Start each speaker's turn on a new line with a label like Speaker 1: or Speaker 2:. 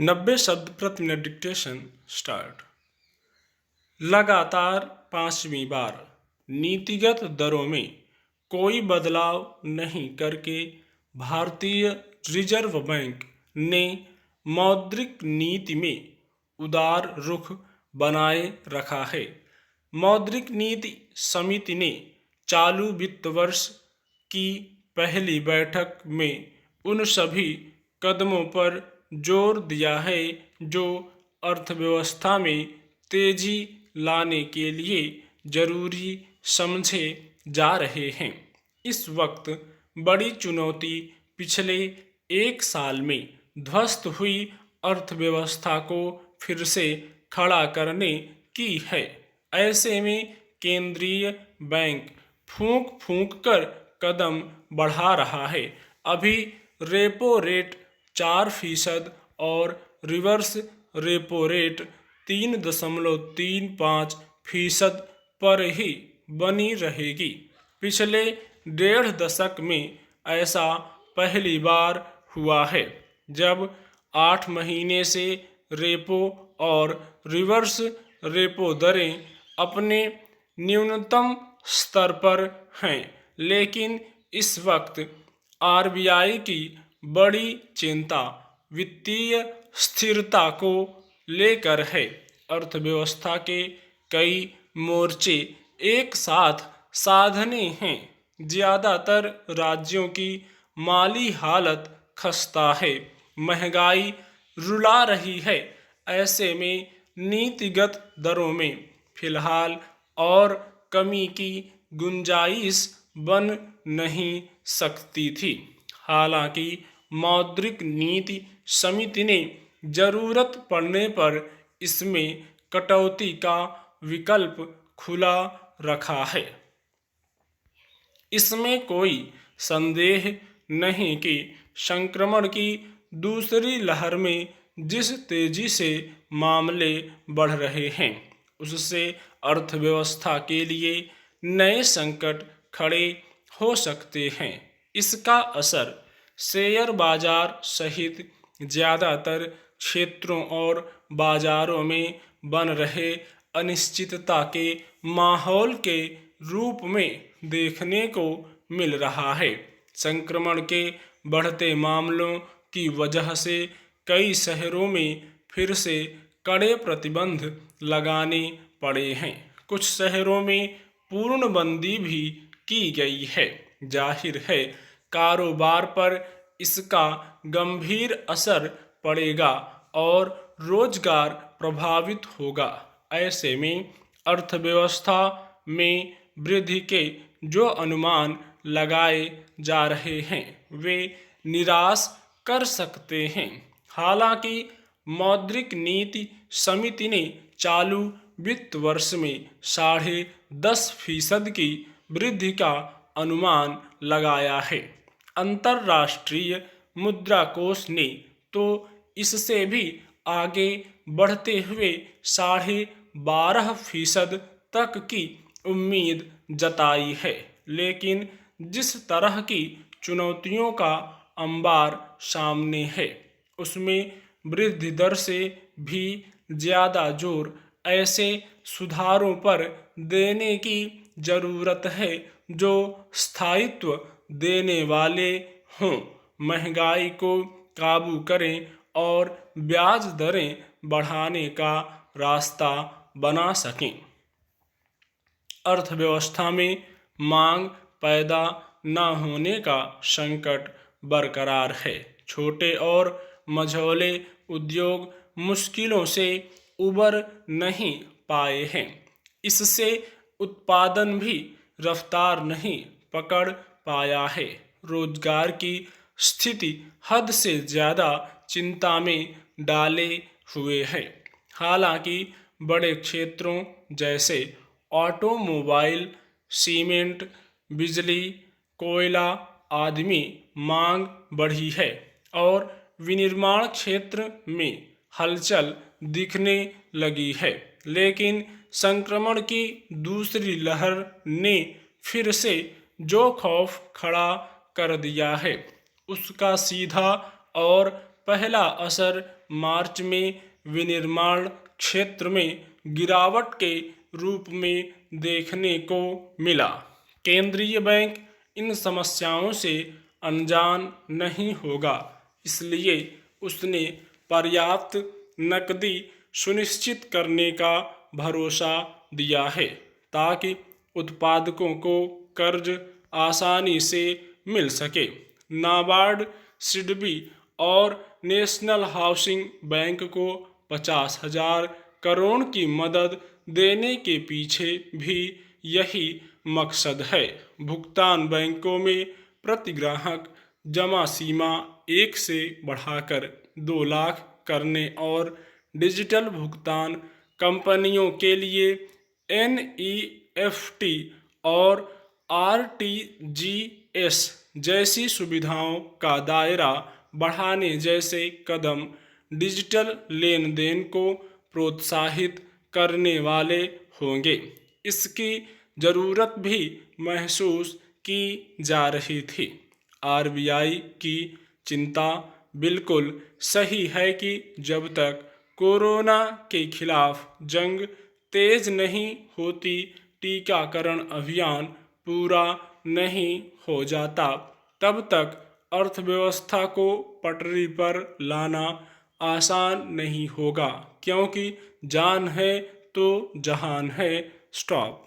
Speaker 1: 90 शब्द प्रति minute dictation start. लगातार 5वीं बार नीतिगत दरों में कोई बदलाव नहीं करके भारतीय रिजर्व बैंक ने मौद्रिक नीति में उदार रुख बनाए रखा है। मौद्रिक नीति समिति ने चालू वित्त वर्ष की पहली बैठक में उन सभी कदमों पर जोर दिया है जो अर्थव्यवस्था में तेजी लाने के लिए जरूरी समझे जा रहे हैं। इस वक्त बड़ी चुनौती पिछले एक साल में ध्वस्त हुई अर्थव्यवस्था को फिर से खड़ा करने की है। ऐसे में केंद्रीय बैंक फूंक फूंक कर कदम बढ़ा रहा है। अभी रेपो रेट 4% और रिवर्स रेपो रेट 3.35% पर ही बनी रहेगी। पिछले 1.5 दशक में ऐसा पहली बार हुआ है जब 8 महीने से रेपो और रिवर्स रेपो दरें अपने न्यूनतम स्तर पर हैं। लेकिन इस वक्त आरबीआई की बड़ी चिंता वित्तीय स्थिरता को लेकर है। अर्थव्यवस्था के कई मोर्चे एक साथ साधने हैं। ज्यादातर राज्यों की माली हालत खस्ता है, महंगाई रुला रही है। ऐसे में नीतिगत दरों में फिलहाल और कमी की गुंजाइश बन नहीं सकती थी। हालांकि मौद्रिक नीति समिति ने जरूरत पड़ने पर इसमें कटौती का विकल्प खुला रखा है। इसमें कोई संदेह नहीं कि संक्रमण की दूसरी लहर में जिस तेजी से मामले बढ़ रहे हैं उससे अर्थव्यवस्था के लिए नए संकट खड़े हो सकते हैं। इसका असर शेयर बाजार सहित ज्यादातर क्षेत्रों और बाजारों में बन रहे अनिश्चितता के माहौल के रूप में देखने को मिल रहा है। संक्रमण के बढ़ते मामलों की वजह से कई शहरों में फिर से कड़े प्रतिबंध लगाने पड़े हैं। कुछ शहरों में पूर्णबंदी भी की गई है। जाहिर है कारोबार पर इसका गंभीर असर पड़ेगा और रोजगार प्रभावित होगा। ऐसे में अर्थव्यवस्था में वृद्धि के जो अनुमान लगाए जा रहे हैं वे निराश कर सकते हैं। हालांकि मौद्रिक नीति समिति ने चालू वित्त वर्ष में 10.5% की वृद्धि का अनुमान लगाया है। अंतर्राष्ट्रीय मुद्रा कोष ने तो इससे भी आगे बढ़ते हुए 12.5% तक की उम्मीद जताई है। लेकिन जिस तरह की चुनौतियों का अंबार सामने है उसमें वृद्धि दर से भी ज्यादा जोर ऐसे सुधारों पर देने की जरूरत है जो स्थायित्व देने वाले हों, महंगाई को काबू करें और ब्याज दरें बढ़ाने का रास्ता बना सकें। अर्थव्यवस्था में मांग पैदा न होने का संकट बरकरार है। छोटे और मझोले उद्योग मुश्किलों से उबर नहीं पाए हैं। इससे उत्पादन भी रफ्तार नहीं पकड़ पाया है। रोजगार की स्थिति हद से ज़्यादा चिंता में डाले हुए है। हालांकि बड़े क्षेत्रों जैसे ऑटोमोबाइल, सीमेंट, बिजली, कोयला आदि में मांग बढ़ी है और विनिर्माण क्षेत्र में हलचल दिखने लगी है। लेकिन संक्रमण की दूसरी लहर ने फिर से जो खौफ खड़ा कर दिया है उसका सीधा और पहला असर मार्च में विनिर्माण क्षेत्र में गिरावट के रूप में देखने को मिला। केंद्रीय बैंक इन समस्याओं से अनजान नहीं होगा, इसलिए उसने पर्याप्त नकदी सुनिश्चित करने का भरोसा दिया है ताकि उत्पादकों को कर्ज आसानी से मिल सके। नाबार्ड, सिडबी और नेशनल हाउसिंग बैंक को 50,000 करोड़ की मदद देने के पीछे भी यही मकसद है। भुगतान बैंकों में प्रति ग्राहक जमा सीमा 1 से बढ़ाकर 2 लाख करने और डिजिटल भुगतान कंपनियों के लिए NEFT और RTGS जैसी सुविधाओं का दायरा बढ़ाने जैसे कदम डिजिटल लेन देन को प्रोत्साहित करने वाले होंगे। इसकी ज़रूरत भी महसूस की जा रही थी। RBI की चिंता बिल्कुल सही है कि जब तक कोरोना के खिलाफ जंग तेज नहीं होती, टीकाकरण अभियान पूरा नहीं हो जाता, तब तक अर्थव्यवस्था को पटरी पर लाना आसान नहीं होगा, क्योंकि जान है तो जहान है। स्टॉप।